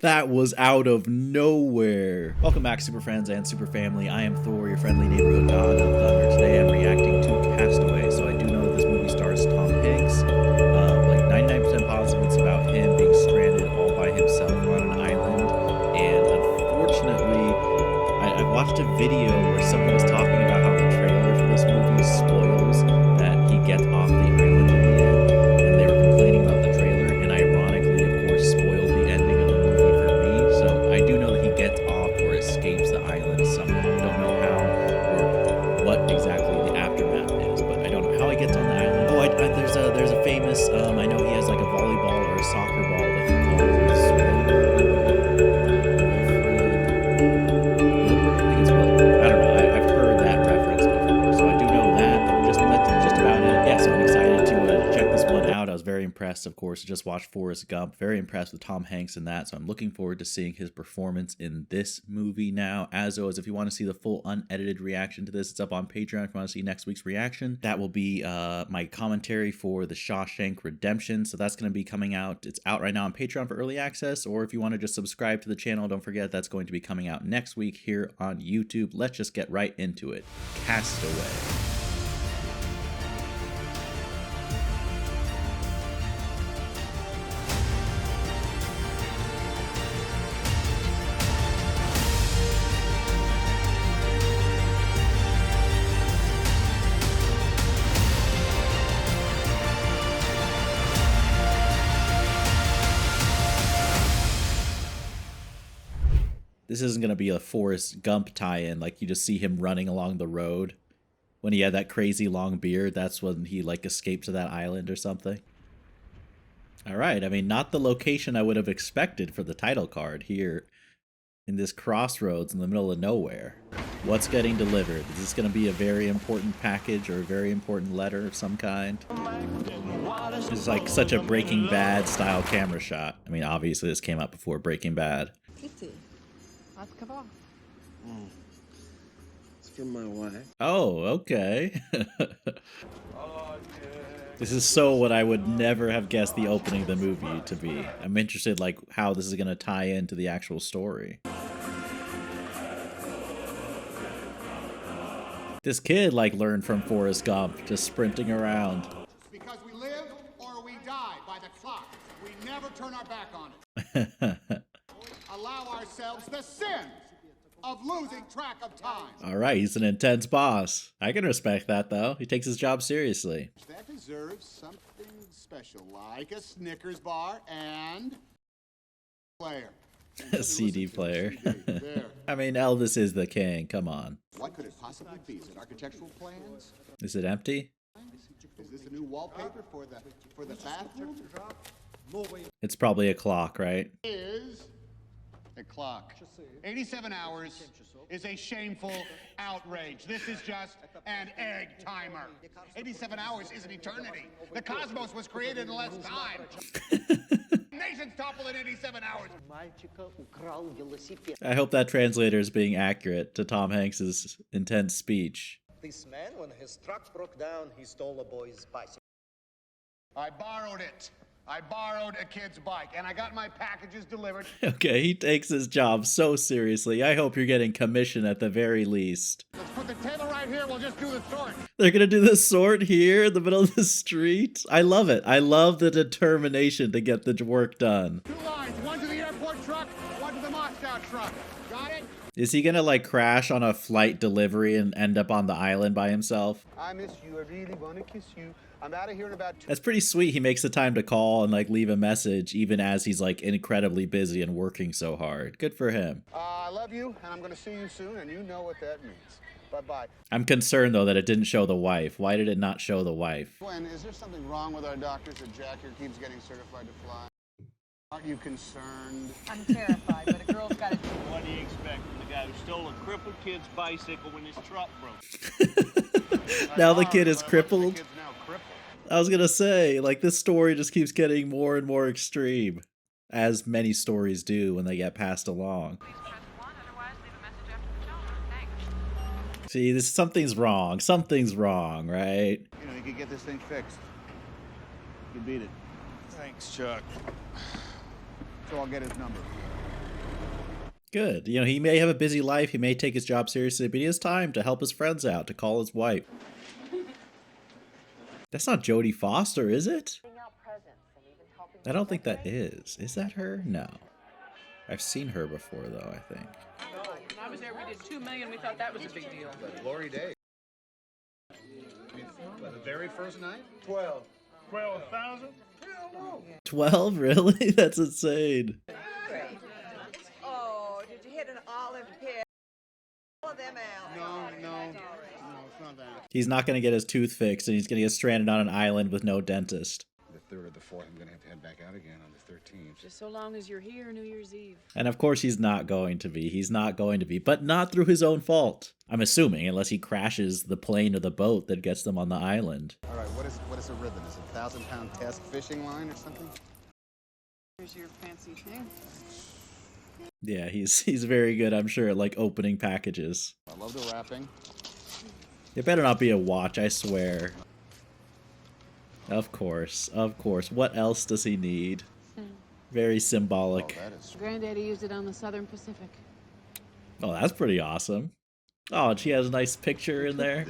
That was out of nowhere. Welcome back, super friends and super family. I am Thor, your friendly neighborhood god of thunder. Today I'm reacting to Castaway. So I do know that this movie stars Tom Hanks. Like 99% positive it's about him being stranded all by himself on an island. And unfortunately, I watched a video where someone was talking about how the trailer for this movie spoils that he gets off the island in the end. And they were complaining about the trailer, and ironically, of course, spoiled the ending of the movie for me. So I do know that he gets off or escapes the island somehow. I don't know how or what exactly the aftermath is, but I don't know how he gets on the island. Oh, there's a famous, I know he has like a volleyball or a soccer ball that he calls very impressed, of course. I just watched Forrest Gump. Very impressed with Tom Hanks in that, so I'm looking forward to seeing his performance in this movie now. As always, if you want to see the full unedited reaction to this, it's up on Patreon. If you want to see next week's reaction, that will be my commentary for The Shawshank Redemption. So that's going to be coming out. It's out right now on Patreon for early access, or if you want to just subscribe to the channel, don't forget that's going to be coming out next week here on YouTube. Let's just get right into it. Castaway. This isn't going to be a Forrest Gump tie-in, like you just see him running along the road. When he had that crazy long beard, that's when he like escaped to that island or something. Alright, I mean, not the location I would have expected for the title card here in this crossroads in the middle of nowhere. What's getting delivered? Is this going to be a very important package or a very important letter of some kind? This is like such a Breaking Bad style camera shot. I mean, obviously this came out before Breaking Bad. It's from my wife. Oh, okay. This is so what I would never have guessed the opening of the movie to be. I'm interested like how this is going to tie into the actual story. This kid like learned from Forrest Gump, just sprinting around. Because we live or we die by the clock. We never turn our back on it. Allow ourselves the sin of losing track of time. All right, he's an intense boss. I can respect that, though. He takes his job seriously. That deserves something special, like a Snickers bar and player. A CD player. I mean, Elvis is the king. Come on. What could it possibly be? Is it architectural plans? Is it empty? Is this a new wallpaper for the bathroom? It's probably a clock, right? Is a clock. 87 hours is a shameful outrage. This is just an egg timer. 87 hours is an eternity. The cosmos was created in less time. Nations topple in 87 hours. I hope that translator is being accurate to Tom Hanks's intense speech. This man, when his truck broke down, he stole a boy's bicycle. I borrowed it. I borrowed a kid's bike, and I got my packages delivered. Okay, he takes his job so seriously. I hope you're getting commission at the very least. Let's put the table right here. We'll just do the sort. They're gonna do the sort here in the middle of the street? I love it. I love the determination to get the work done. 2 lines, one to the airport truck, one to the Moscow truck. Got it? Is he gonna like crash on a flight delivery and end up on the island by himself? I miss you. I really want to kiss you. I'm out of here in about 2. That's pretty sweet. He makes the time to call and like leave a message even as he's like incredibly busy and working so hard. Good for him. I love you, and I'm going to see you soon, and you know what that means. Bye-bye. I'm concerned though that it didn't show the wife. Why did it not show the wife? Gwen, is there something wrong with our doctors that Jack here keeps getting certified to fly? Aren't you concerned? I'm terrified, but a girl's got to... What do you expect from the guy who stole a crippled kid's bicycle when his truck broke? Now the kid is crippled? I was gonna say, like, this story just keeps getting more and more extreme, as many stories do when they get passed along. See, something's wrong. Something's wrong, right? You know, you could get this thing fixed. You beat it. Thanks, Chuck. So I'll get his number. Good. You know, he may have a busy life, he may take his job seriously, but he has time to help his friends out, to call his wife. That's not Jodie Foster, is it? I don't think that is. Is that her? No. I've seen her before, though, I think. No, when I was there, we did $2 million. We thought that was a big deal. Glory Day. The very first night? 12. 12,000? 12? Really? That's insane. Great. Oh, did you hit an olive pit? All of them out. No, it's not that. He's not going to get his tooth fixed, and he's going to get stranded on an island with no dentist. The 3rd or the 4th, I'm going to have to head back out again on the 13th. Just so long as you're here, New Year's Eve. And of course he's not going to be. He's not going to be. But not through his own fault. I'm assuming, unless he crashes the plane or the boat that gets them on the island. All right, what is a ribbon? Is it a 1,000-pound test fishing line or something? Here's your fancy thing. Yeah, he's very good, I'm sure, at like opening packages. I love the wrapping. It better not be a watch, I swear. Of course, of course. What else does he need? Very symbolic. Oh, that is... Granddaddy used it on the Southern Pacific. Oh, that's pretty awesome. Oh, and she has a nice picture in there.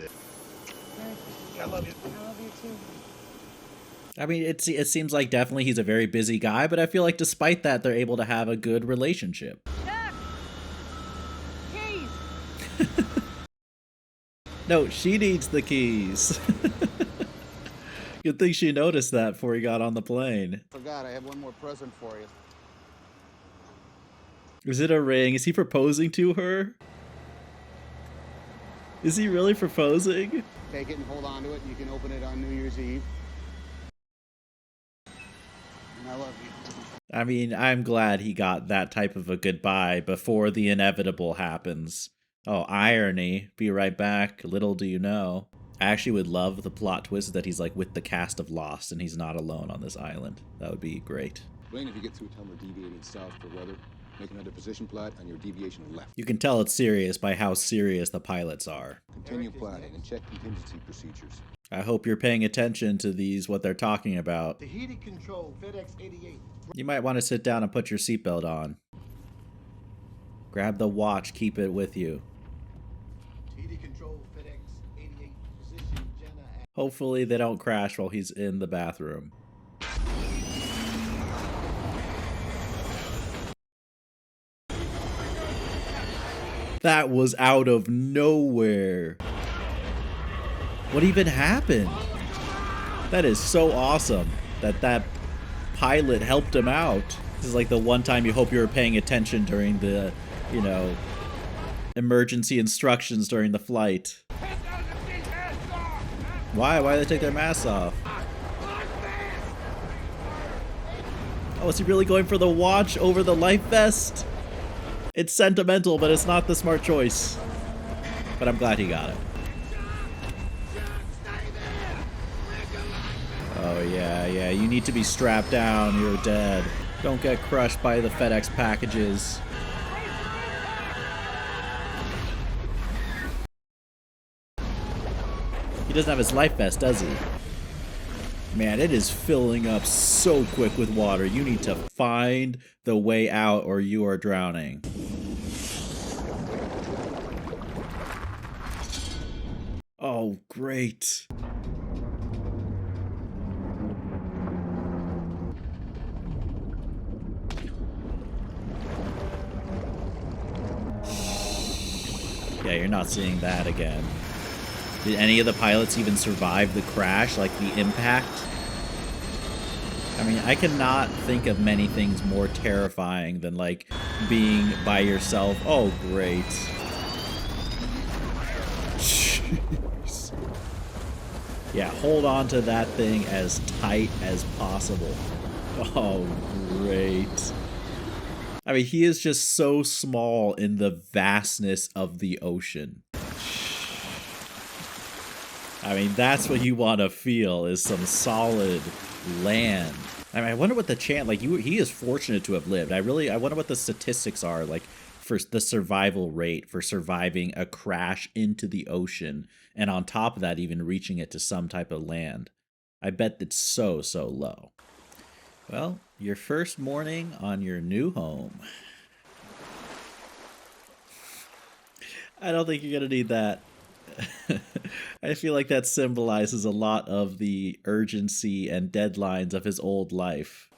I love you. I love you too. I mean, it seems like definitely he's a very busy guy, but I feel like despite that, they're able to have a good relationship. Jack! Keys! No, she needs the keys. Good thing she noticed that before he got on the plane. Forgot, I have one more present for you. Is it a ring? Is he proposing to her? Is he really proposing? Take it and hold on to it, and you can open it on New Year's Eve. And I love you. I mean, I'm glad he got that type of a goodbye before the inevitable happens. Oh, irony. Be right back. Little do you know. I actually would love the plot twist that he's like with the cast of Lost and he's not alone on this island. That would be great. Blaine, if you get through, tell them we're deviating south for weather. Make another position plot on your deviation left. You can tell it's serious by how serious the pilots are. Continue plotting and check contingency procedures. I hope you're paying attention to these, what they're talking about. Tahiti Control, FedEx 88. You might want to sit down and put your seatbelt on. Grab the watch, keep it with you. Tahiti Control, FedEx 88. Position Jenna at... Hopefully they don't crash while he's in the bathroom. That was out of nowhere. What even happened? That is so awesome that pilot helped him out. This is like the one time you hope you were paying attention during the, you know, emergency instructions during the flight. Why? Why did they take their masks off? Oh, is he really going for the watch over the life vest? It's sentimental, but it's not the smart choice. But I'm glad he got it. Oh, yeah, you need to be strapped down, you're dead. Don't get crushed by the FedEx packages. He doesn't have his life vest, does he? Man, it is filling up so quick with water. You need to find the way out or you are drowning. Oh, great. Yeah, you're not seeing that again. Did any of the pilots even survive the crash, like the impact? I mean, I cannot think of many things more terrifying than, like, being by yourself. Oh, great. Jeez. Yeah, hold on to that thing as tight as possible. Oh, great. I mean, he is just so small in the vastness of the ocean. I mean, that's what you want to feel, is some solid land. I mean, I wonder what the chance, like, he is fortunate to have lived. I wonder what the statistics are, like, for the survival rate for surviving a crash into the ocean, and on top of that, even reaching it to some type of land. I bet it's so low. Well, your first morning on your new home. I don't think you're gonna need that. I feel like that symbolizes a lot of the urgency and deadlines of his old life.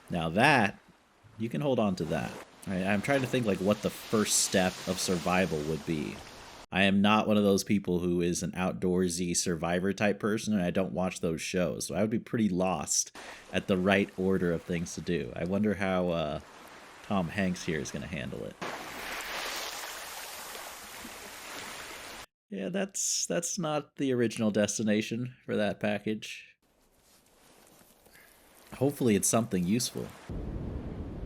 Now that, you can hold on to that. I'm trying to think like what the first step of survival would be. I am not one of those people who is an outdoorsy survivor type person, and I don't watch those shows, so I would be pretty lost at the right order of things to do. I wonder how Tom Hanks here is going to handle it. Yeah, that's not the original destination for that package. Hopefully it's something useful.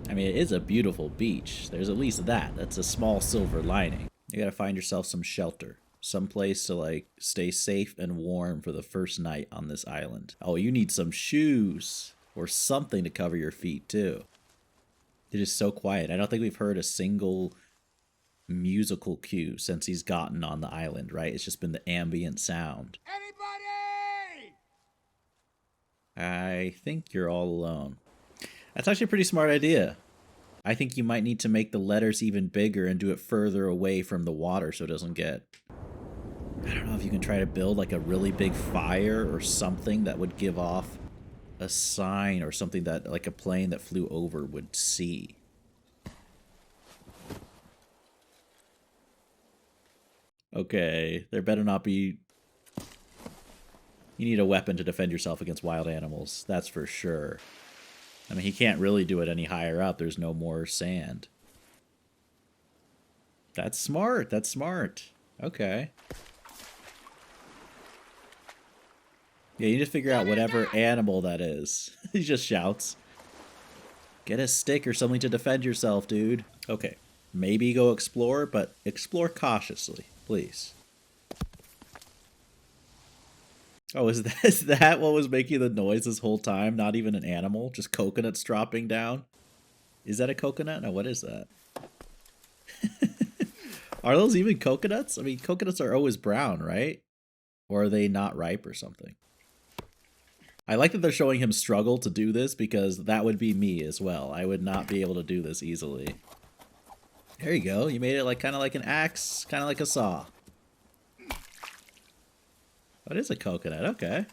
I mean, it is a beautiful beach. There's at least that. That's a small silver lining. You gotta find yourself some shelter. Some place to, like, stay safe and warm for the first night on this island. Oh, you need some shoes. Or something to cover your feet, too. It is so quiet. I don't think we've heard a single musical cue since he's gotten on the island, right? It's just been the ambient sound. Anybody! I think you're all alone. That's actually a pretty smart idea. I think you might need to make the letters even bigger and do it further away from the water so it doesn't get... I don't know if you can try to build like a really big fire or something that would give off a sign or something that like a plane that flew over would see. Okay, there better not be... You need a weapon to defend yourself against wild animals, that's for sure. I mean, he can't really do it any higher up. There's no more sand. That's smart. That's smart. Okay. Yeah, you need to figure out whatever animal that is. He just shouts. Get a stick or something to defend yourself, dude. Okay. Maybe go explore, but explore cautiously, please. Oh, is that what was making the noise this whole time? Not even an animal? Just coconuts dropping down? Is that a coconut? No, what is that? Are those even coconuts? I mean, coconuts are always brown, right? Or are they not ripe or something? I like that they're showing him struggle to do this because that would be me as well. I would not be able to do this easily. There you go. You made it like kind of like an axe, kind of like a saw. That is a coconut, okay.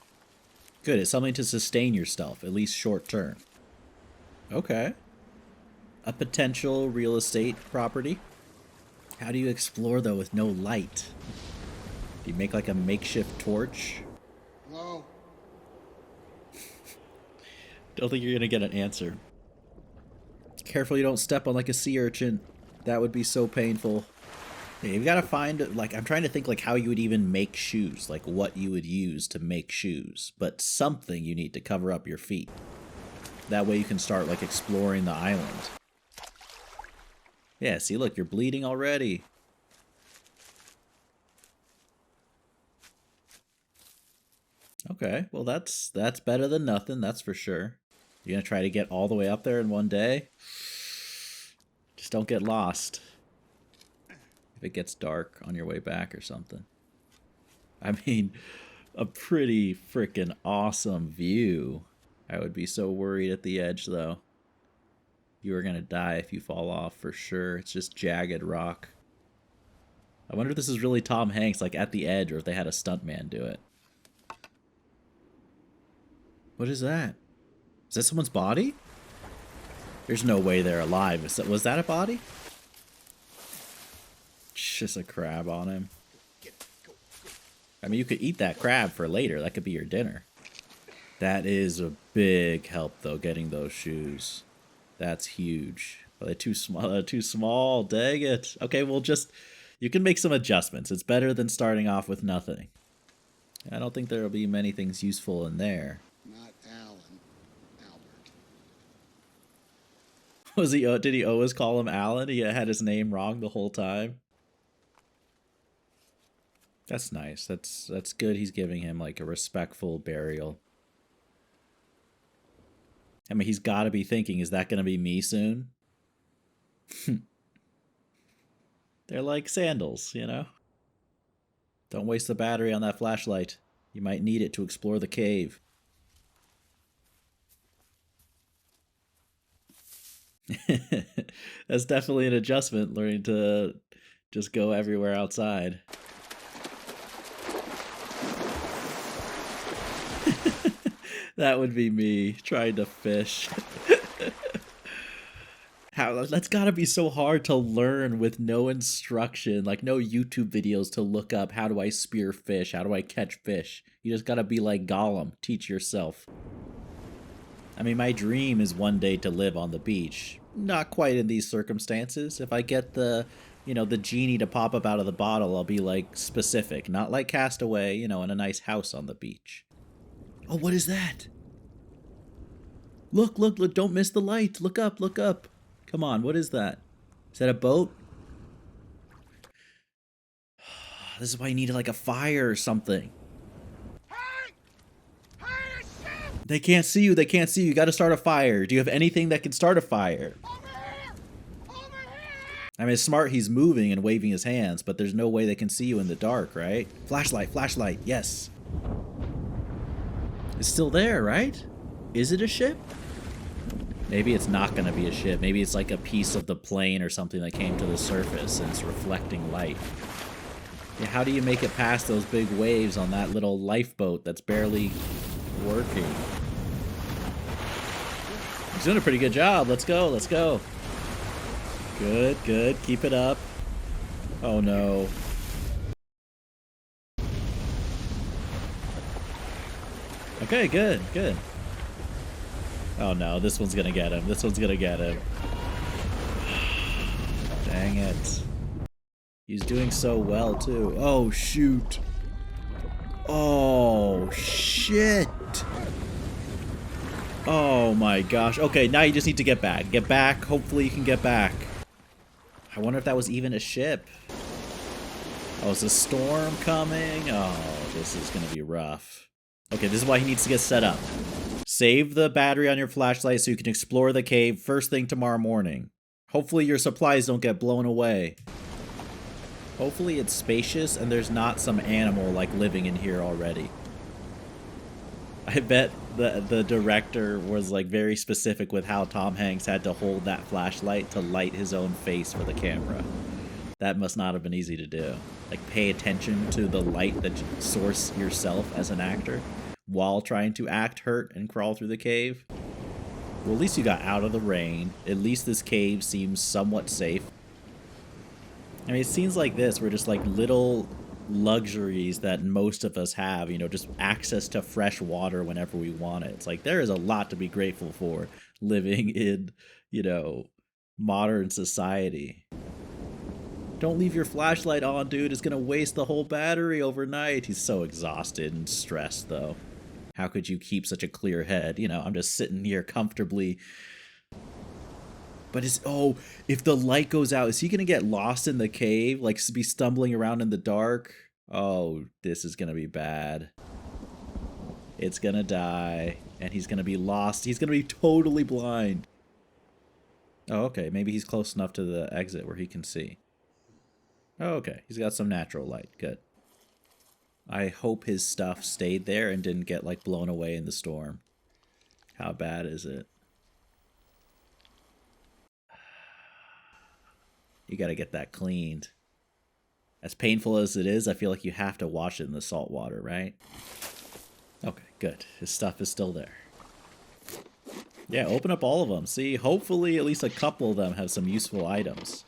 Good, it's something to sustain yourself, at least short term. Okay. A potential real estate property. How do you explore, though, with no light? Do you make like a makeshift torch? Hello? Don't think you're gonna get an answer. Careful you don't step on like a sea urchin. That would be so painful. Yeah, you've got to find, like, I'm trying to think, like, how you would even make shoes. Like, what you would use to make shoes. But something you need to cover up your feet. That way you can start, like, exploring the island. Yeah, see, look, you're bleeding already. Okay, well, that's better than nothing, that's for sure. You're gonna try to get all the way up there in one day? Just don't get lost. If it gets dark on your way back or something. I mean, a pretty freaking awesome view. I would be so worried at the edge, though. You are gonna die if you fall off, for sure. It's just jagged rock. I wonder if this is really Tom Hanks, like, at the edge, or if they had a stuntman do it. What is that? Is that someone's body? There's no way they're alive. Was that a body? Just a crab on him. I mean, you could eat that crab for later. That could be your dinner. That is a big help, though, getting those shoes. That's huge. Are they too small? Too small? Dang it. Okay, well, just... You can make some adjustments. It's better than starting off with nothing. I don't think there will be many things useful in there. Not Alan. Albert. Was he? Did he always call him Alan? He had his name wrong the whole time. That's nice. That's good. He's giving him like a respectful burial. I mean, he's got to be thinking, is that going to be me soon? They're like sandals, you know? Don't waste the battery on that flashlight. You might need it to explore the cave. That's definitely an adjustment, learning to Just go everywhere outside. That would be me trying to fish. That's gotta be so hard to learn with no instruction, like no YouTube videos to look up how do I spear fish, how do I catch fish. You just gotta be like Gollum, teach yourself. I mean, my dream is one day to live on the beach. Not quite in these circumstances. If I get the, the genie to pop up out of the bottle, I'll be like specific, not like Castaway, in a nice house on the beach. Oh, what is that? Look, look, look, don't miss the light. Look up, look up. Come on, what is that? Is that a boat? This is why you need like a fire or something. They can't see you, they can't see you. You gotta start a fire. Do you have anything that can start a fire? I mean, it's smart he's moving and waving his hands, but there's no way they can see you in the dark, right? Flashlight, flashlight, yes. It's still there, right? Is it a ship? Maybe it's not gonna be a ship. Maybe it's like a piece of the plane or something that came to the surface and it's reflecting light. Yeah, how do you make it past those big waves on that little lifeboat that's barely working? He's doing a pretty good job. Let's go, let's go. Good, good. Keep it up. Oh no. Okay, good, good. Oh no, this one's gonna get him. This one's gonna get him. Dang it. He's doing so well, too. Oh, shoot. Oh, shit. Oh my gosh. Okay, now you just need to get back. Get back. Hopefully you can get back. I wonder if that was even a ship. Oh, is a storm coming? Oh, this is gonna be rough. Okay, this is why he needs to get set up. Save the battery on your flashlight so you can explore the cave first thing tomorrow morning. Hopefully your supplies don't get blown away. Hopefully it's spacious and there's not some animal like living in here already. I bet the director was like very specific with how Tom Hanks had to hold that flashlight to light his own face for the camera. That must not have been easy to do. Like pay attention to the light that you source yourself as an actor while trying to act hurt and crawl through the cave. Well, at least you got out of the rain. At least this cave seems somewhat safe. I mean, it seems like this were just like little luxuries that most of us have, just access to fresh water whenever we want it. It's like there is a lot to be grateful for living in, modern society. Don't leave your flashlight on, dude. It's gonna waste the whole battery overnight. He's so exhausted and stressed, though. How could you keep such a clear head? I'm just sitting here comfortably. But if the light goes out, is he gonna get lost in the cave? Like, be stumbling around in the dark? Oh, this is gonna be bad. It's gonna die, and he's gonna be lost. He's gonna be totally blind. Oh, okay. Maybe he's close enough to the exit where he can see. Oh, okay. He's got some natural light. Good. I hope his stuff stayed there and didn't get, like, blown away in the storm. How bad is it? You gotta get that cleaned. As painful as it is, I feel like you have to wash it in the salt water, right? Okay, good. His stuff is still there. Yeah, open up all of them. See, hopefully at least a couple of them have some useful items.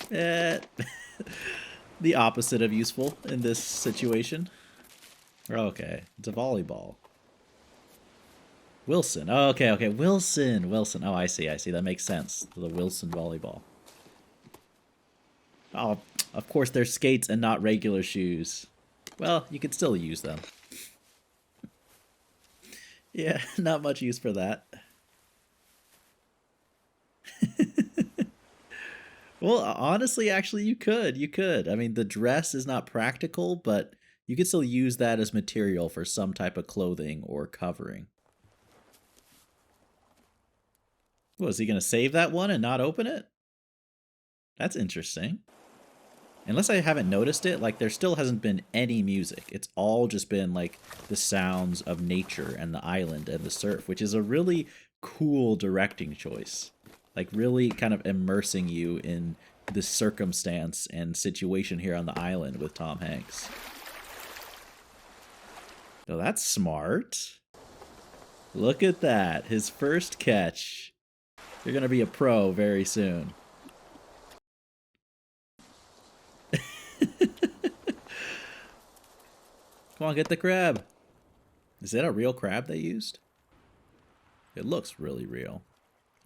The opposite of useful in this situation. Okay, it's a volleyball. Wilson. Oh, okay, okay. Wilson. Wilson. Oh, I see, I see. That makes sense. The Wilson volleyball. Oh, of course they're skates and not regular shoes. Well, you could still use them. Yeah, not much use for that. Well, honestly, actually, you could. You could. I mean, the dress is not practical, but you could still use that as material for some type of clothing or covering. What, is he going to save that one and not open it? That's interesting. Unless I haven't noticed it, like, there still hasn't been any music. It's all just been, like, the sounds of nature and the island and the surf, which is a really cool directing choice. Like, really kind of immersing you in this circumstance and situation here on the island with Tom Hanks. Oh, that's smart. Look at that. His first catch. You're going to be a pro very soon. Come on, get the crab. Is that a real crab they used? It looks really real.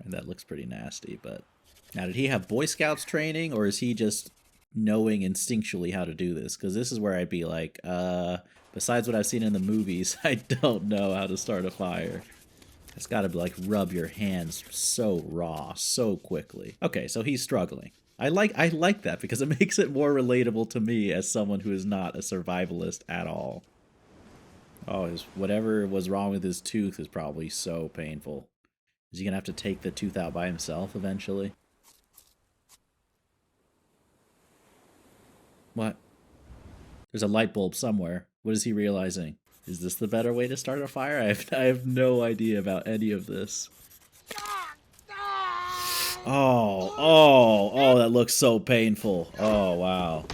And that looks pretty nasty, but... Now, did he have Boy Scouts training, or is he just knowing instinctually how to do this? Because this is where I'd be like, besides what I've seen in the movies, I don't know how to start a fire. It's got to like rub your hands so raw, so quickly. Okay, so he's struggling. I like that because it makes it more relatable to me as someone who is not a survivalist at all. Oh, whatever was wrong with his tooth is probably so painful. Is he gonna have to take the tooth out by himself eventually? What? There's a light bulb somewhere. What is he realizing? Is this the better way to start a fire? I have no idea about any of this. Oh, that looks so painful. Oh, wow.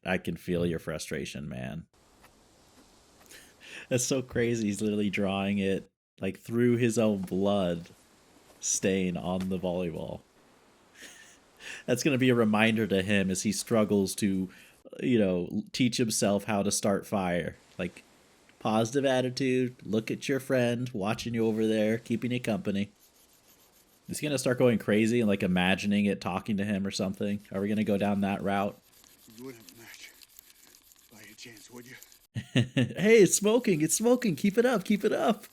I can feel your frustration, man. That's so crazy. He's literally drawing it like through his own blood stain on the volleyball. That's going to be a reminder to him as he struggles to, you know, teach himself how to start fire. Like, positive attitude, look at your friend watching you over there, keeping you company. Is he going to start going crazy and like imagining it talking to him or something? Are we going to go down that route? You wouldn't match by a chance, would you? Hey, it's smoking, keep it up.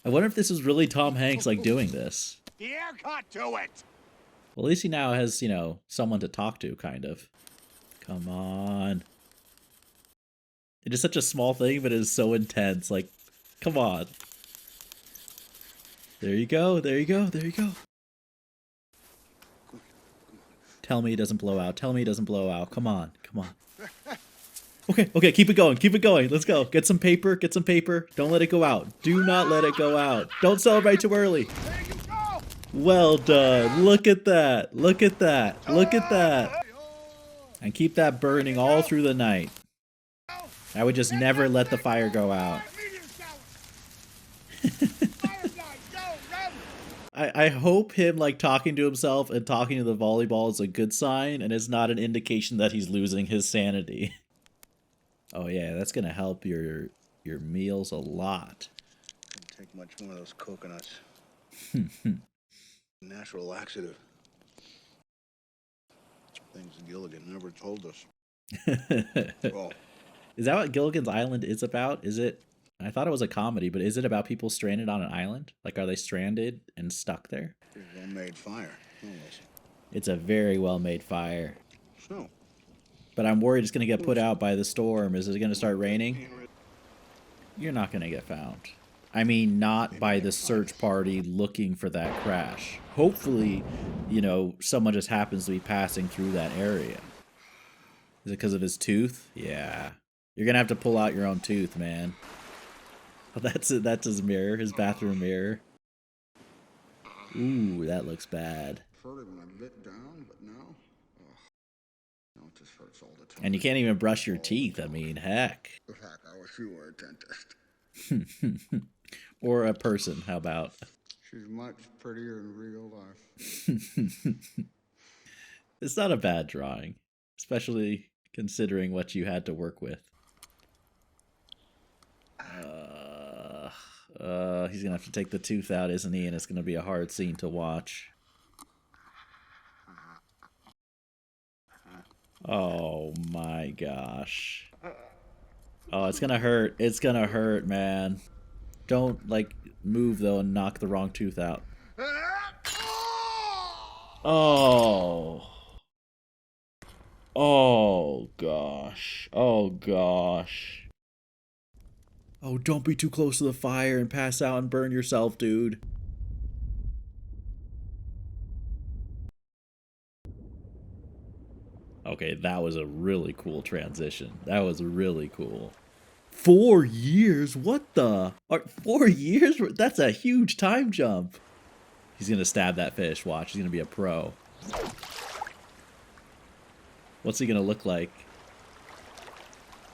I wonder if this is really Tom Hanks like doing this. The haircut to it! Well, at least he now has, you know, someone to talk to, kind of. Come on. It is such a small thing, but it is so intense. Like, come on. There you go. Tell me it doesn't blow out. Come on. Okay, keep it going. Let's go. Get some paper. Don't let it go out. Do not let it go out. Don't celebrate too early. Well done. Look at that. And keep that burning all through the night. I would just never let the fire go out. I hope him like talking to himself and talking to the volleyball is a good sign and is not an indication that he's losing his sanity. Oh yeah, that's gonna help your meals a lot. Couldn't take much more of those coconuts. Natural laxative. Things Gilligan never told us. Oh. Is that what Gilligan's Island is about? Is it? I thought it was a comedy, but is it about people stranded on an island? Like, are they stranded and stuck there? Pretty well-made fire. Almost. It's a very well-made fire. So. But I'm worried it's going to get put out by the storm. Is it going to start raining? You're not going to get found. I mean, not by the search party looking for that crash. Hopefully, you know, someone just happens to be passing through that area. Is it because of his tooth? Yeah. You're going to have to pull out your own tooth, man. Oh, that's it. That's his mirror, his bathroom mirror. Ooh, that looks bad. Hurted when I bit down, but now, now it just hurts all the time. And you can't even brush your teeth. I mean, heck. Heck, I wish you were a dentist. Or a person, how about? She's much prettier in real life. It's not a bad drawing, especially considering what you had to work with. He's gonna have to take the tooth out, isn't he? And it's gonna be a hard scene to watch. Oh my gosh. Oh, it's gonna hurt. It's gonna hurt, man. Don't, like, move, though, and knock the wrong tooth out. Oh. Oh, gosh. Oh, gosh. Oh, don't be too close to the fire and pass out and burn yourself, dude. Okay, that was a really cool transition. That was really cool. 4 years? What the? 4 years? That's a huge time jump. He's gonna stab that fish. Watch. He's gonna be a pro. What's he gonna look like?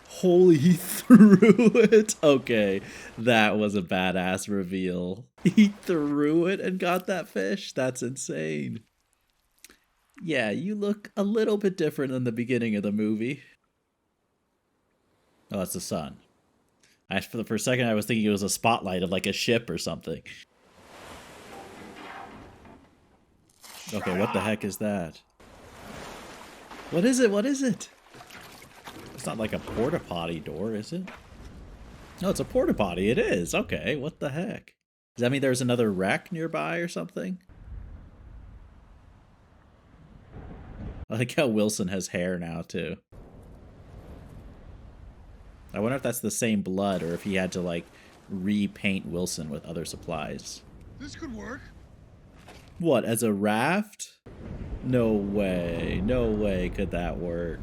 Holy, he threw it. Okay, that was a badass reveal. He threw it and got that fish? That's insane. Yeah, you look a little bit different than the beginning of the movie. Oh, that's the sun. For a second, I was thinking it was a spotlight of like a ship or something. Okay, what the heck is that? What is it? What is it? It's not like a porta potty door, is it? No, it's a porta potty. It is. Okay, what the heck? Does that mean there's another wreck nearby or something? I like how Wilson has hair now, too. I wonder if that's the same blood or if he had to, like, repaint Wilson with other supplies. This could work. What, as a raft? No way. No way could that work.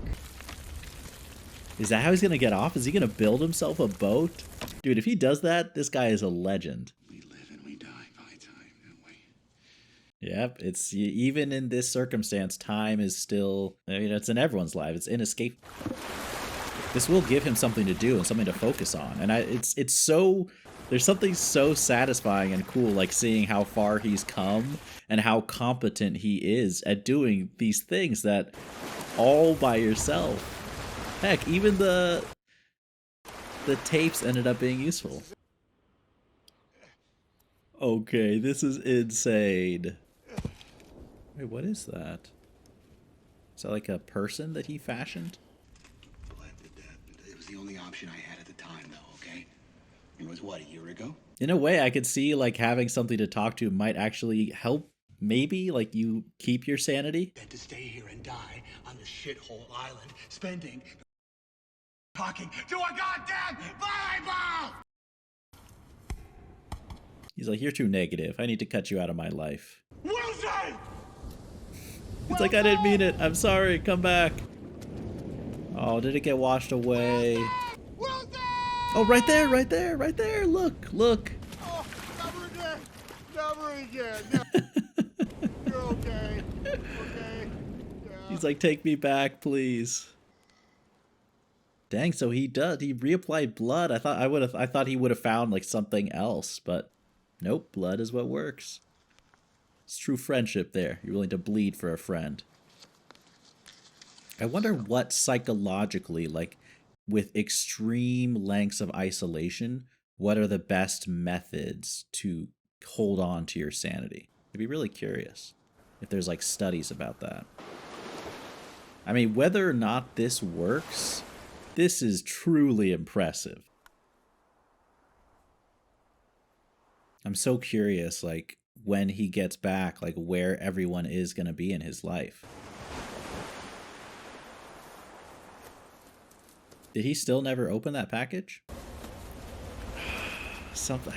Is that how he's gonna get off? Is he gonna build himself a boat? Dude, if he does that, this guy is a legend. We live and we die by time, don't we? Yep, it's even in this circumstance, time is still, I mean, it's in everyone's life. It's inescapable. This will give him something to do and something to focus on. And it's so, there's something so satisfying and cool, like seeing how far he's come and how competent he is at doing these things that all by yourself. Heck, even the tapes ended up being useful. Okay, this is insane. Wait, what is that? Is that like a person that he fashioned? Bled to death. It was the only option I had at the time, though, okay? It was, what, a year ago? In a way, I could see like having something to talk to might actually help. Maybe like you keep your sanity. Than to stay here and die on this shithole island, spending talking to a goddamn volleyball! He's like, you're too negative. I need to cut you out of my life. Wilson! It's like, I didn't mean it. I'm sorry. Come back. Oh, did it get washed away? Wilson! Oh, right there, right there, right there. Look, look. Oh, never again! Never again! You're okay. Okay. Yeah. He's like, take me back, please. Dang, so he does. He reapplied blood. I thought he would have found like something else, but nope, blood is what works. It's true friendship there. You're willing to bleed for a friend. I wonder what psychologically, like with extreme lengths of isolation, what are the best methods to hold on to your sanity? I'd be really curious if there's like studies about that. I mean, whether or not this works, this is truly impressive. I'm so curious, like, when he gets back, like, where everyone is going to be in his life. Did he still never open that package? Something,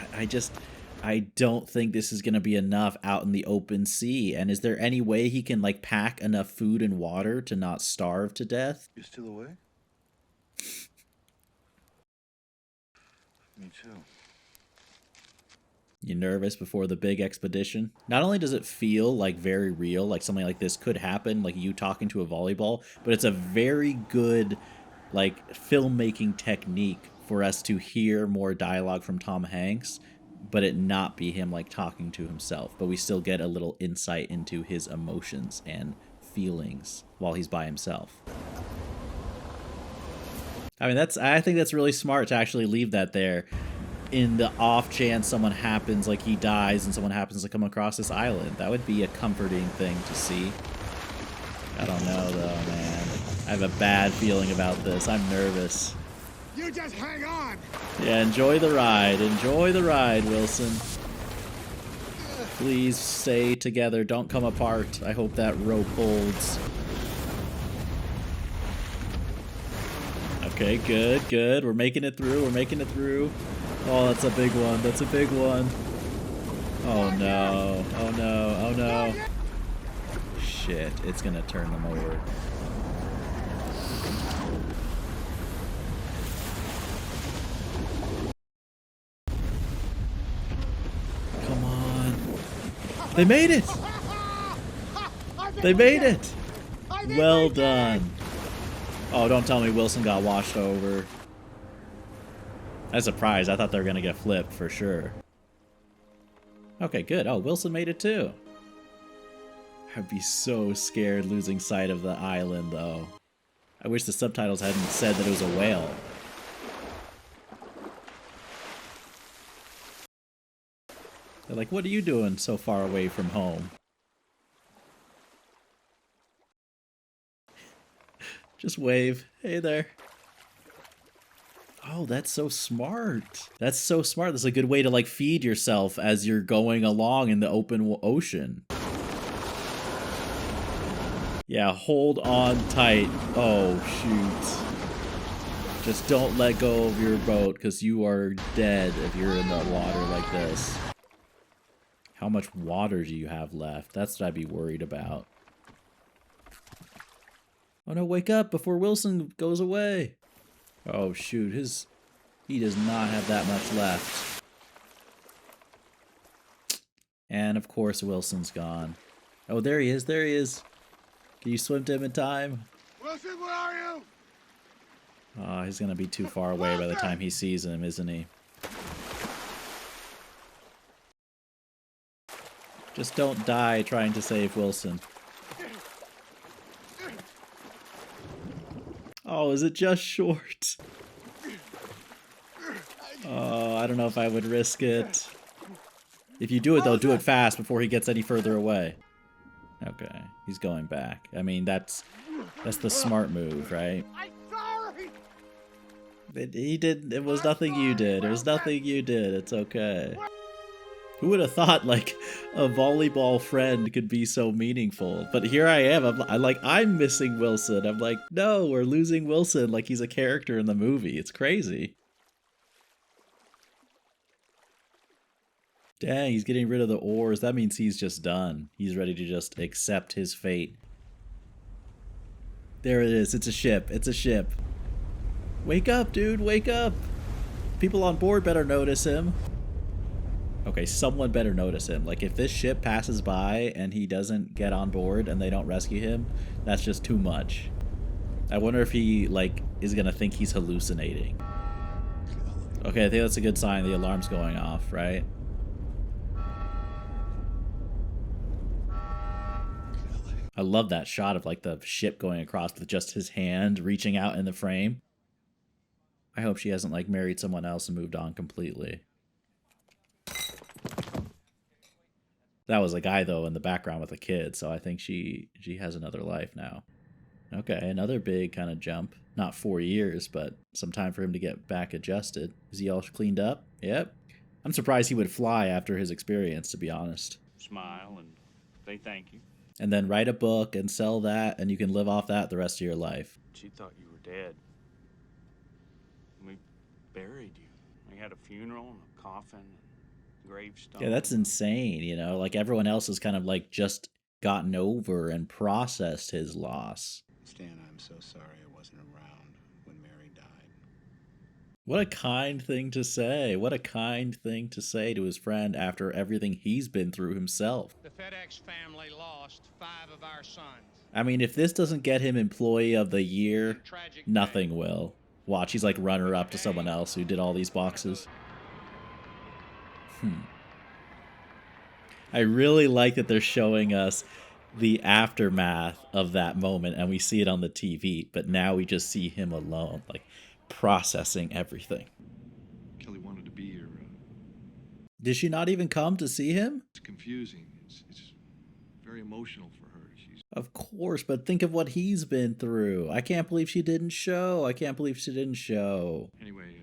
I don't think this is going to be enough out in the open sea. And is there any way he can, like, pack enough food and water to not starve to death? You're still away? Me too. You nervous before the big expedition? Not only does it feel like very real, like something like this could happen, like you talking to a volleyball, but it's a very good like filmmaking technique for us to hear more dialogue from Tom Hanks, but it not be him like talking to himself, but we still get a little insight into his emotions and feelings while he's by himself. I mean, I think that's really smart to actually leave that there in the off chance someone happens, like he dies and someone happens to come across this island. That would be a comforting thing to see. I don't know though, man. I have a bad feeling about this. I'm nervous. You just hang on! Yeah, enjoy the ride. Enjoy the ride, Wilson. Please stay together. Don't come apart. I hope that rope holds. Okay, good, good. We're making it through. We're making it through. Oh, that's a big one. That's a big one. Oh no. Oh no. Oh no. Shit, it's gonna turn them over. They made it! They made it! Well done. Oh, don't tell me Wilson got washed over. That's a surprise. I thought they were going to get flipped for sure. Okay, good. Oh, Wilson made it too. I'd be so scared losing sight of the island, though. I wish the subtitles hadn't said that it was a whale. They're like, what are you doing so far away from home? Just wave. Hey there. Oh, that's so smart. That's so smart. That's a good way to, like, feed yourself as you're going along in the open ocean. Yeah, hold on tight. Oh, shoot. Just don't let go of your boat, because you are dead if you're in the water like this. How much water do you have left? That's what I'd be worried about. Oh no, wake up before Wilson goes away. Oh shoot, he does not have that much left. And of course Wilson's gone. Oh, there he is, there he is. Can you swim to him in time? Wilson, where are you? Oh, he's gonna be too far away by the time he sees him, isn't he? Just don't die trying to save Wilson. Oh, is it just short? Oh, I don't know if I would risk it. If you do it, though, do it fast before he gets any further away. Okay, he's going back. I mean, that's the smart move, right? I'm sorry. It was nothing you did. It was nothing you did. It's okay. Who would have thought, like, a volleyball friend could be so meaningful? But here I am. I'm missing Wilson. I'm like, no, we're losing Wilson like he's a character in the movie. It's crazy. Dang, he's getting rid of the oars. That means he's just done. He's ready to just accept his fate. There it is. It's a ship. It's a ship. Wake up, dude. Wake up. People on board better notice him. Okay, someone better notice him. Like, if this ship passes by and he doesn't get on board and they don't rescue him, that's just too much. I wonder if he, like, is gonna think he's hallucinating. Okay, I think that's a good sign. The alarm's going off, right? I love that shot of, like, the ship going across with just his hand reaching out in the frame. I hope she hasn't, like, married someone else and moved on completely. That was a guy, though, in the background with a kid, so I think she has another life now. Okay, another big kind of jump. Not 4 years, but some time for him to get back adjusted. Is he all cleaned up? Yep. I'm surprised he would fly after his experience, to be honest. Smile and say thank you. And then write a book and sell that, and you can live off that the rest of your life. She thought you were dead. We buried you. We had a funeral and a coffin. Gravestone. Yeah, that's insane, you know? Like, everyone else has kind of, like, just gotten over and processed his loss. Stan, I'm so sorry I wasn't around when Mary died. What a kind thing to say. What a kind thing to say to his friend after everything he's been through himself. The FedEx family lost 5 of our sons. I mean, if this doesn't get him Employee of the Year, nothing will. Watch, he's like runner-up to someone else who did all these boxes. I really like that they're showing us the aftermath of that moment, and we see it on the TV, but now we just see him alone, like, processing everything. Kelly wanted to be here. Did she not even come to see him? It's confusing. It's very emotional for her. Of course, but think of what he's been through. I can't believe she didn't show. I can't believe she didn't show. Anyway,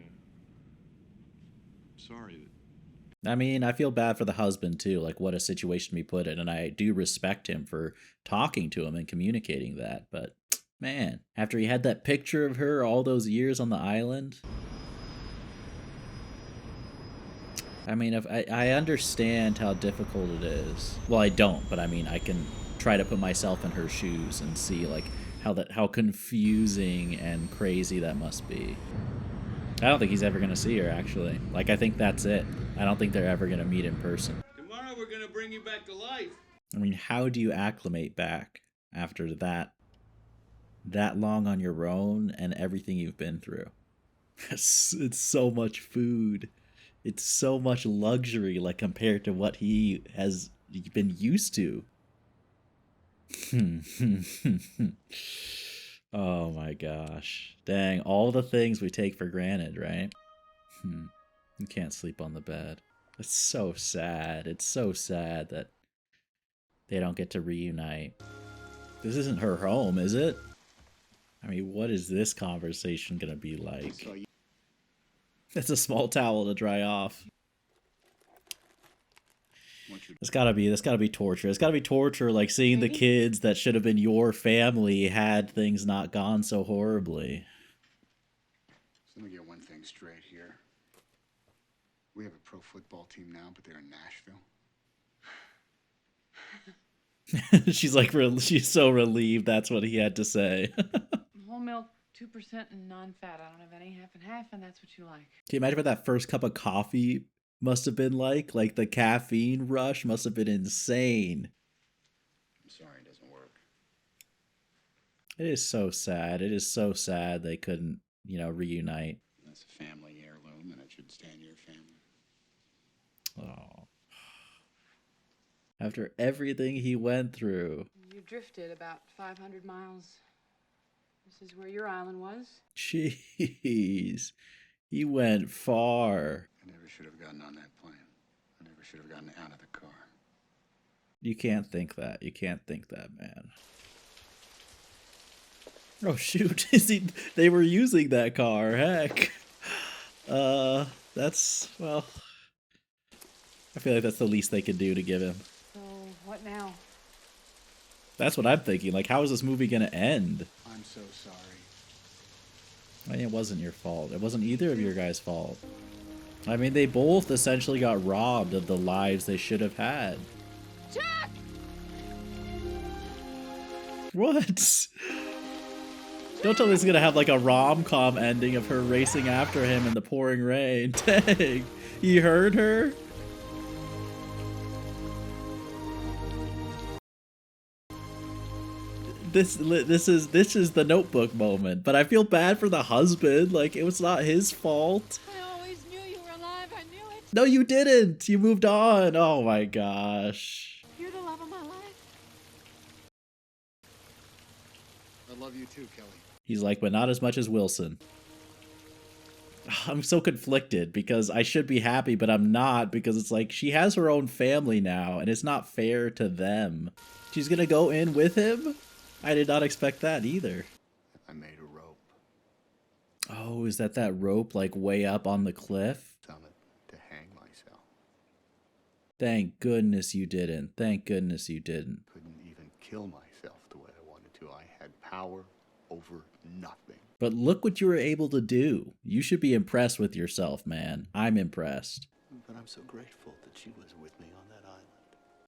sorry. I mean, I feel bad for the husband, too. Like, what a situation we put in. And I do respect him for talking to him and communicating that. But, man, after he had that picture of her all those years on the island. I mean, if I understand how difficult it is. Well, I don't, but I mean, I can try to put myself in her shoes and see, like, how confusing and crazy that must be. I don't think he's ever going to see her, actually. Like, I think that's it. I don't think they're ever going to meet in person. Tomorrow we're going to bring you back to life. I mean, how do you acclimate back after that long on your own and everything you've been through? It's so much food. It's so much luxury, like compared to what he has been used to. Oh my gosh. Dang, all the things we take for granted, right? You can't sleep on the bed. It's so sad. It's so sad that they don't get to reunite. This isn't her home, is it? I mean, what is this conversation gonna be like? It's a small towel to dry off. That's gotta be torture. It's gotta be torture, like seeing the kids that should have been your family had things not gone so horribly. So let me get one thing straight here. We have a pro football team now, but they're in Nashville. She's like, she's so relieved that's what he had to say. Whole milk, 2% and non-fat. I don't have any half and half, and that's what you like. Can you imagine what that first cup of coffee must have been like? Like the caffeine rush must have been insane. I'm sorry, it doesn't work. It is so sad. It is so sad they couldn't, reunite. That's a family heirloom, and it should stay in your family. Oh. After everything he went through. You drifted about 500 miles. This is where your island was. Jeez. He went far. I never should have gotten on that plane. I never should have gotten out of the car. You can't think that. You can't think that, man. Oh shoot. They were using that car. Heck. That's, well, I feel like that's the least they could do to give him. So, what now? That's what I'm thinking. Like, how is this movie gonna end? I'm so sorry. I mean, it wasn't your fault. It wasn't either of your guys' fault. I mean, they both essentially got robbed of the lives they should have had. Jack! What? Don't tell me it's gonna have like a rom-com ending of her racing after him in the pouring rain. Dang. He heard her? This is the Notebook moment, but I feel bad for the husband. Like, it was not his fault. I always knew you were alive. I knew it. No, you didn't. You moved on. Oh my gosh. You're the love of my life. I love you too, Kelly. He's like, but not as much as Wilson. I'm so conflicted because I should be happy, but I'm not, because it's like she has her own family now and it's not fair to them. She's gonna go in with him? I did not expect that either. I made a rope. Oh, is that rope like way up on the cliff? Summit to hang myself. Thank goodness you didn't. Thank goodness you didn't. Couldn't even kill myself the way I wanted to. I had power over nothing. But look what you were able to do. You should be impressed with yourself, man. I'm impressed. But I'm so grateful that she was with me on that island.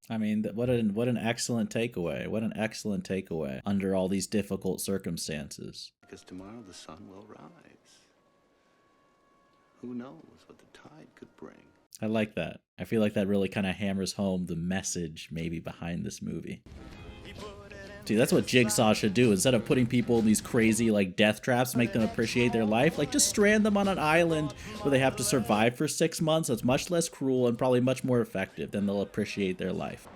I mean, what an excellent takeaway. What an excellent takeaway under all these difficult circumstances. Because tomorrow the sun will rise. Who knows what the tide could bring. I like that. I feel like that really kind of hammers home the message maybe behind this movie. Dude, that's what Jigsaw should do. Instead of putting people in these crazy like death traps to make them appreciate their life, like just strand them on an island where they have to survive for 6 months. That's much less cruel and probably much more effective. Then they'll appreciate their life.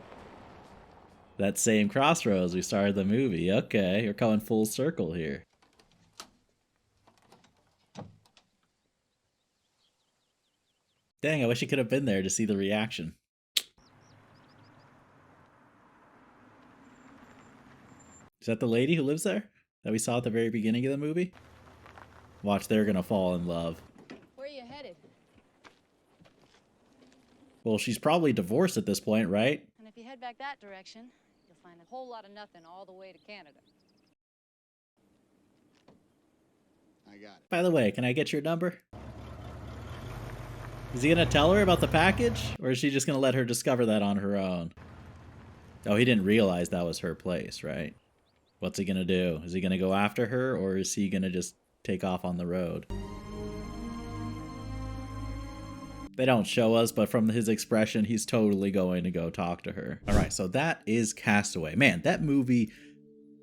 That same crossroads we started the movie. Okay, you're coming full circle here. Dang, I wish you could have been there to see the reaction. Is that the lady who lives there that we saw at the very beginning of the movie? Watch, they're gonna fall in love. Where are you headed? Well, she's probably divorced at this point, right? And if you head back that direction, you'll find a whole lot of nothing all the way to Canada. I got it. By the way, can I get your number? Is he gonna tell her about the package? Or is she just gonna let her discover that on her own? Oh, he didn't realize that was her place, right? What's he gonna do? Is he gonna go after her, or is he gonna just take off on the road? They don't show us, but from his expression, he's totally going to go talk to her. All right, so that is Castaway. Man, that movie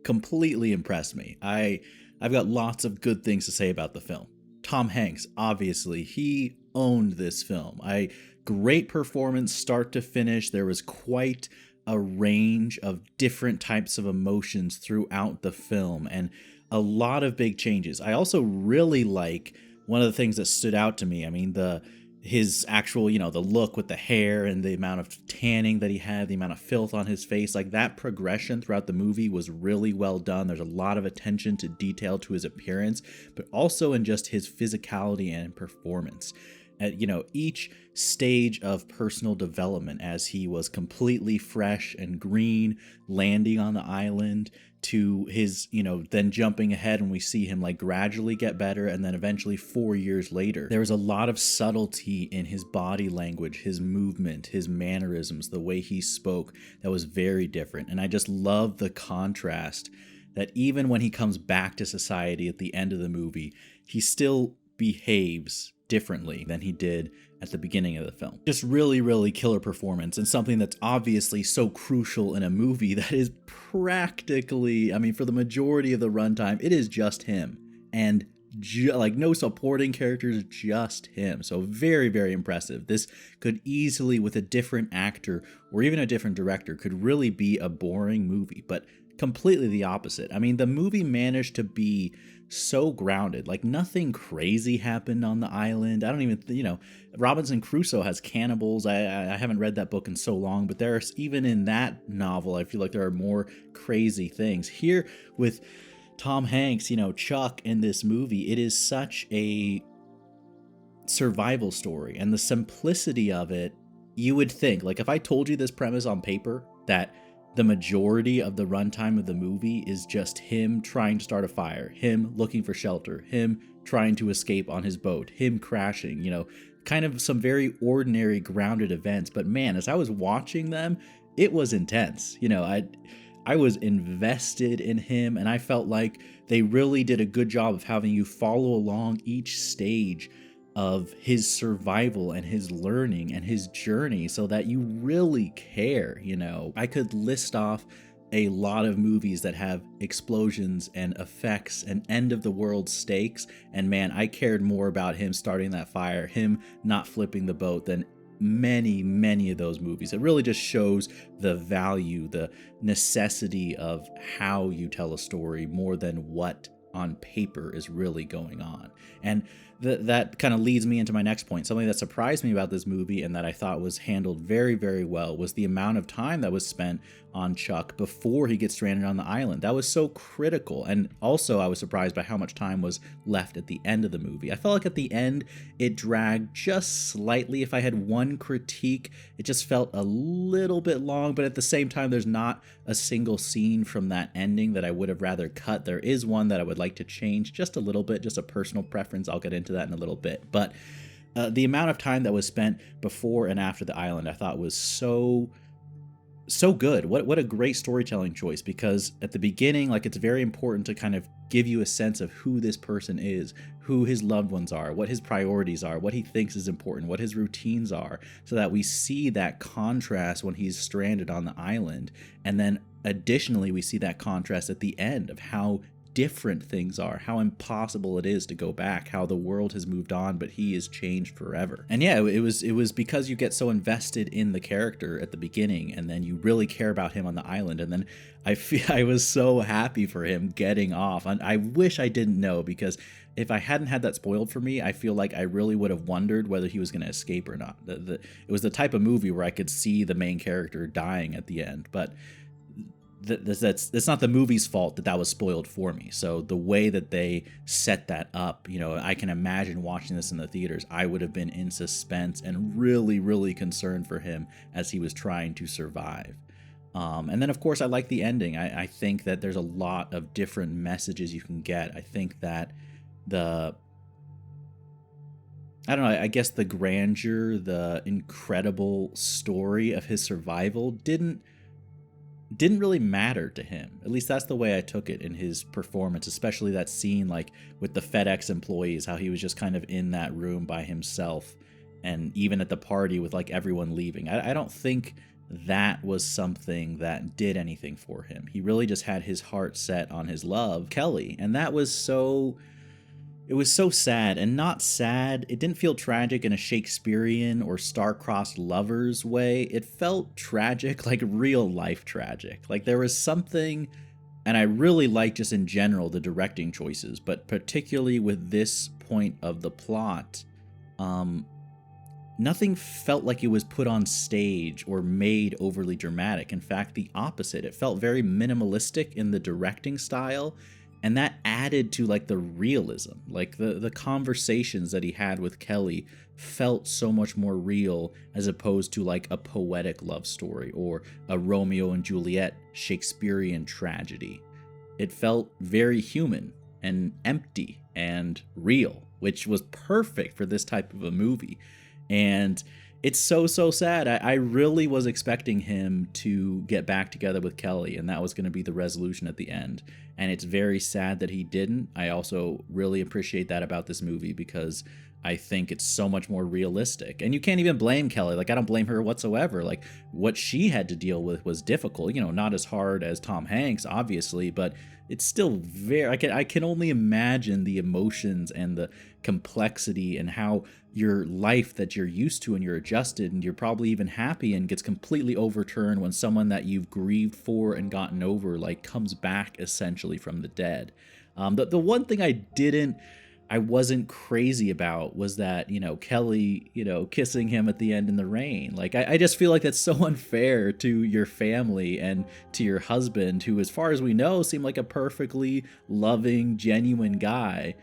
completely impressed me. I've got lots of good things to say about the film. Tom Hanks, obviously, he owned this film. Great performance start to finish. There was quite a range of different types of emotions throughout the film and a lot of big changes. I also really like one of the things that stood out to me. I mean, his actual, the look with the hair and the amount of tanning that he had, the amount of filth on his face, like that progression throughout the movie was really well done. There's a lot of attention to detail to his appearance, but also in just his physicality and performance. At, each stage of personal development as he was completely fresh and green, landing on the island, to his, then jumping ahead and we see him like gradually get better, and then eventually 4 years later. There was a lot of subtlety in his body language, his movement, his mannerisms, the way he spoke that was very different. And I just love the contrast that even when he comes back to society at the end of the movie, he still behaves differently than he did at the beginning of the film. Just really, really killer performance, and something that's obviously so crucial in a movie that is practically, for the majority of the runtime, it is just him. And like no supporting characters, just him. So very, very impressive. This could easily, with a different actor or even a different director, could really be a boring movie, but completely the opposite. The movie managed to be so grounded. Like nothing crazy happened on the island. I don't even, Robinson Crusoe has cannibals. I haven't read that book in so long, but there's even in that novel, I feel like there are more crazy things. Here with Tom Hanks, Chuck in this movie, it is such a survival story, and the simplicity of it, you would think, like if I told you this premise on paper, that the majority of the runtime of the movie is just him trying to start a fire, him looking for shelter, him trying to escape on his boat, him crashing, kind of some very ordinary grounded events. But man, as I was watching them, it was intense. I was invested in him, and I felt like they really did a good job of having you follow along each stage of his survival and his learning and his journey so that you really care. I could list off a lot of movies that have explosions and effects and end of the world stakes, and man, I cared more about him starting that fire, him not flipping the boat, than many of those movies. It really just shows the value, the necessity of how you tell a story more than what on paper is really going on. And that kind of leads me into my next point. Something that surprised me about this movie and that I thought was handled very, very well was the amount of time that was spent on Chuck before he gets stranded on the island. That was so critical. And also I was surprised by how much time was left at the end of the movie. I felt like at the end it dragged just slightly. If I had one critique, it just felt a little bit long, but at the same time there's not a single scene from that ending that I would have rather cut. There is one that I would like to change just a little bit, just a personal preference. I'll get into that in a little bit. But the amount of time that was spent before and after the island I thought was so good. What a great storytelling choice, because at the beginning, like, it's very important to kind of give you a sense of who this person is, who his loved ones are, what his priorities are, what he thinks is important, what his routines are, so that we see that contrast when he's stranded on the island. And then additionally, we see that contrast at the end of how different things are, how impossible it is to go back, how the world has moved on, but he is changed forever. And yeah, it was because you get so invested in the character at the beginning, and then you really care about him on the island, and then I was so happy for him getting off. And I wish I didn't know, because if I hadn't had that spoiled for me, I feel like I really would have wondered whether he was going to escape or not. It was the type of movie where I could see the main character dying at the end, but that's not the movie's fault that was spoiled for me. So the way that they set that up, I can imagine watching this in the theaters, I would have been in suspense and really, really concerned for him as he was trying to survive. And then, of course, I like the ending. I think that there's a lot of different messages you can get. I think that I guess the grandeur, the incredible story of his survival didn't really matter to him. At least that's the way I took it in his performance, especially that scene like with the FedEx employees, how he was just kind of in that room by himself and even at the party with like everyone leaving. I don't think that was something that did anything for him. He really just had his heart set on his love, Kelly, and that was so... It was so sad, and not sad. It didn't feel tragic in a Shakespearean or star-crossed lovers way. It felt tragic, like real life tragic. Like there was something, and I really like just in general the directing choices, but particularly with this point of the plot, nothing felt like it was put on stage or made overly dramatic. In fact, the opposite. It felt very minimalistic in the directing style, and that added to like the realism. Like the conversations that he had with Kelly felt so much more real as opposed to like a poetic love story or a Romeo and Juliet Shakespearean tragedy. It felt very human and empty and real, which was perfect for this type of a movie. And it's so sad. I really was expecting him to get back together with Kelly, and that was going to be the resolution at the end. And it's very sad that he didn't. I also really appreciate that about this movie because I think it's so much more realistic. And you can't even blame Kelly. Like, I don't blame her whatsoever. Like, what she had to deal with was difficult. You know, not as hard as Tom Hanks, obviously, but it's still very... I can only imagine the emotions and the complexity and how your life that you're used to and you're adjusted and you're probably even happy and gets completely overturned when someone that you've grieved for and gotten over like comes back essentially from the dead. The one thing I wasn't crazy about was that, you know, Kelly, you know, kissing him at the end in the rain. Like, I just feel like that's so unfair to your family and to your husband, who, as far as we know, seemed like a perfectly loving, genuine guy.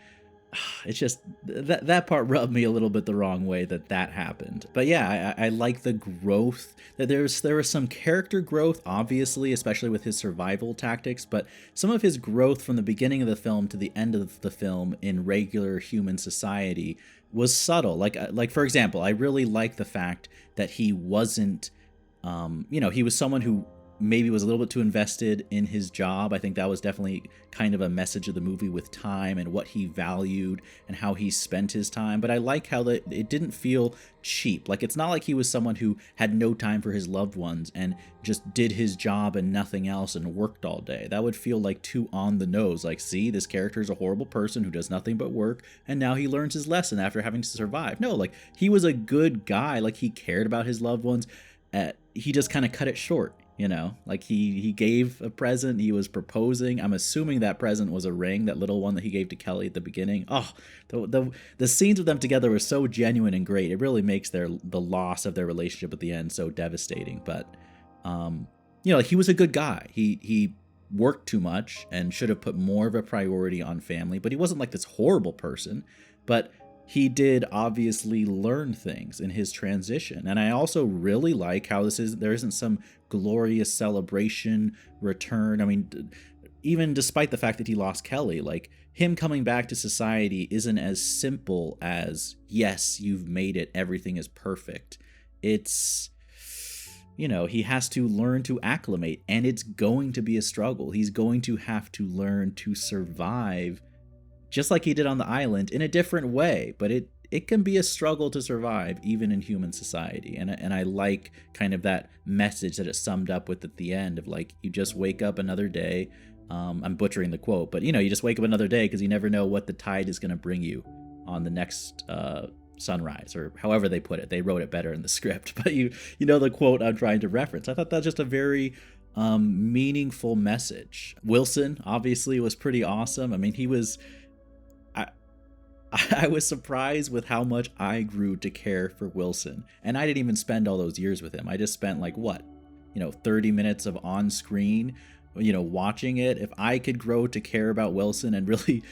It's just that part rubbed me a little bit the wrong way that happened. But yeah, I like the growth. That there was some character growth, obviously, especially with his survival tactics, but some of his growth from the beginning of the film to the end of the film in regular human society was subtle. Like for example, I really like the fact that he wasn't, you know, he was someone who maybe was a little bit too invested in his job. I think that was definitely kind of a message of the movie with time and what he valued and how he spent his time. But I like how it didn't feel cheap. Like, it's not like he was someone who had no time for his loved ones and just did his job and nothing else and worked all day. That would feel like too on the nose. Like, see, this character is a horrible person who does nothing but work, and now he learns his lesson after having to survive. No, like, he was a good guy. Like, he cared about his loved ones. He just kind of cut it short. You know, like he gave a present, he was proposing. I'm assuming that present was a ring, that little one that he gave to Kelly at the beginning. Oh, the scenes with them together were so genuine and great. It really makes the loss of their relationship at the end so devastating. But, you know, like, he was a good guy. He worked too much and should have put more of a priority on family, but he wasn't like this horrible person. But he did obviously learn things in his transition. And I also really like how there isn't some glorious celebration return. I mean, even despite the fact that he lost Kelly, like, him coming back to society isn't as simple as, yes, you've made it, everything is perfect. It's, you know, he has to learn to acclimate, and it's going to be a struggle. He's going to have to learn to survive just like he did on the island, in a different way, but it can be a struggle to survive even in human society. And I like kind of that message that it summed up with at the end of, like, you just wake up another day. I'm butchering the quote, but, you know, you just wake up another day because you never know what the tide is going to bring you on the next sunrise, or however they put it. They wrote it better in the script, but you know the quote I'm trying to reference. I thought that's just a very meaningful message. Wilson obviously was pretty awesome. I mean, I was surprised with how much I grew to care for Wilson. And I didn't even spend all those years with him. I just spent, like, 30 minutes of on screen, watching it. If I could grow to care about Wilson and really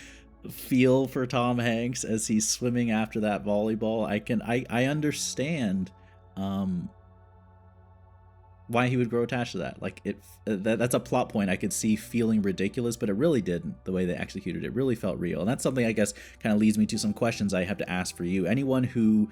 feel for Tom Hanks as he's swimming after that volleyball, I understand why he would grow attached to that. Like, that's a plot point I could see feeling ridiculous, but it really didn't. The way they executed it really felt real. And that's something, I guess, kind of leads me to some questions I have to ask for you. Anyone who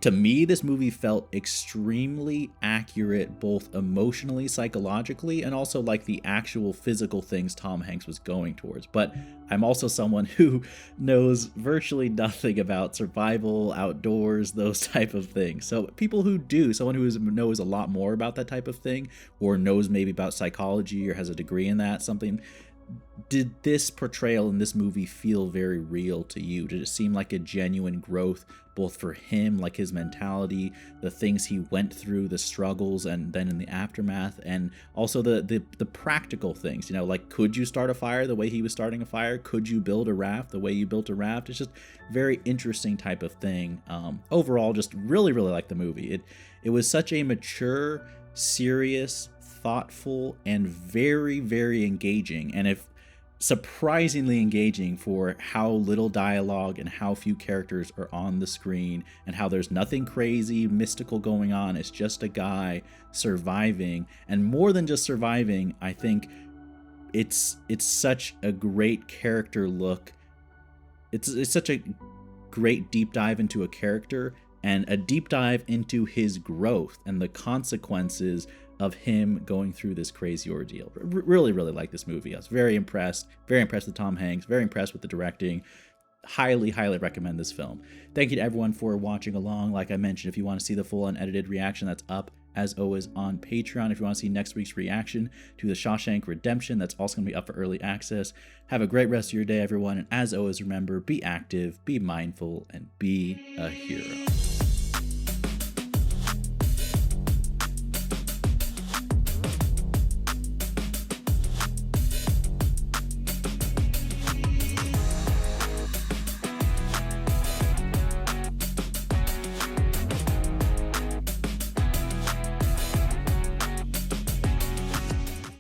To me, this movie felt extremely accurate, both emotionally, psychologically, and also like the actual physical things Tom Hanks was going towards. But I'm also someone who knows virtually nothing about survival, outdoors, those type of things. So people who do, someone who knows a lot more about that type of thing, or knows maybe about psychology or has a degree in that, something. Did this portrayal in this movie feel very real to you? Did it seem like a genuine growth, both for him, like his mentality, the things he went through, the struggles, and then in the aftermath, and also the practical things, you know, like, could you start a fire the way he was starting a fire? Could you build a raft the way you built a raft? It's just very interesting type of thing. Overall, just really, really like the movie. It was such a mature, serious, thoughtful, and very, very engaging, and if surprisingly engaging for how little dialogue and how few characters are on the screen, and how there's nothing crazy mystical going on. It's just a guy surviving, and more than just surviving, I think it's such a great character look. It's such a great deep dive into a character, and a deep dive into his growth and the consequences of him going through this crazy ordeal. Really, really like this movie. I was very impressed with Tom Hanks, very impressed with the directing. Highly, highly recommend this film. Thank you to everyone for watching along. Like I mentioned, if you want to see the full unedited reaction, that's up as always on Patreon. If you want to see next week's reaction to The Shawshank Redemption, that's also going to be up for early access. Have a great rest of your day, everyone. And as always, remember, be active, be mindful, and be a hero.